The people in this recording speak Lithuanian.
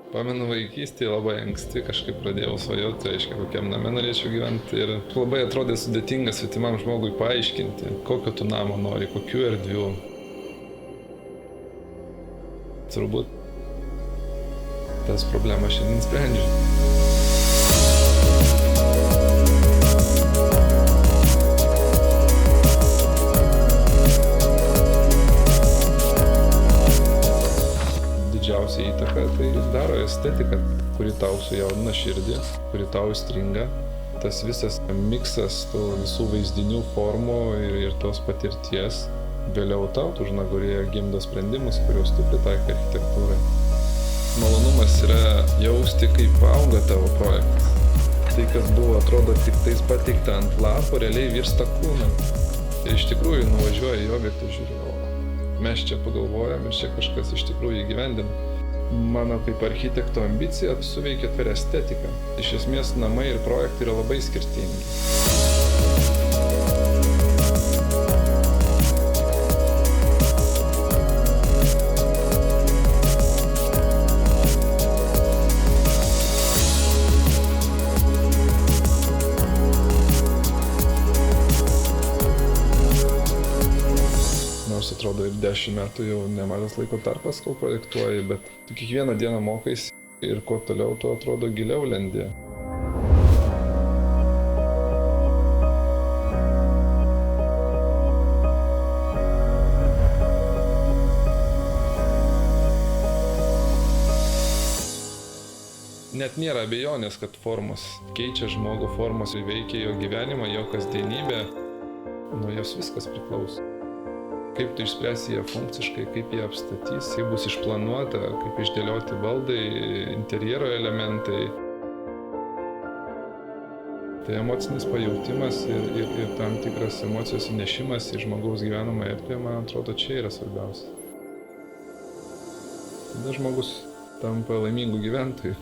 Pamenu vaikystėje labai anksti kažkaip pradėjau svajoti, reiškia, kokiam name norėčiau gyventi ir labai atrodė sudėtinga svetimam žmogui paaiškinti, kokio tu namo nori, kokių erdvių. Turbūt tas problemas šiandien sprendžiu. Didžiausia įtaka tai daro estetika, kuri tau sujaudina širdį, kuri tau įstringa. Tas visas miksas tų visų vaizdinių formų ir tos patirties vėliau tau užnagurėje gimdo sprendimus, kuriuos tu pritaikai architektūrai. Malonumas yra jausti, kaip auga tavo projektas. Tai, kas buvo, atrodo, tik tais pateikta ant lapo, realiai virsta kūnu. Ir iš tikrųjų nuvažiuoja į objektą, žiūri, mes čia pagalvojame, čia kažkas iš tikrųjų įgyvendina. Mano kaip architekto ambicija suveikia per estetiką. Iš esmės namai ir projektai yra labai skirtingi. Nors atrodo ir 10 metų jau nemažas laiko tarpas, kol projektuoji, bet tu kiekvieną dieną mokais ir kuo toliau, tuo atrodo giliau lendi. Net nėra abejonės, kad formos keičia žmogų, formos veikia jo gyvenimą, jo kasdienybę. Nuo jos viskas priklauso. Kaip tu išspręsi ją funkciškai, kaip ją apstatys, kaip bus išplanuota, kaip išdėlioti baldai, interjero elementai. Tai emocinis pajautimas ir tam tikras emocijos įnešimas į žmogaus gyvenamą erdvę, man atrodo, čia yra svarbiausia. Tada žmogus tampa laimingu gyventoju.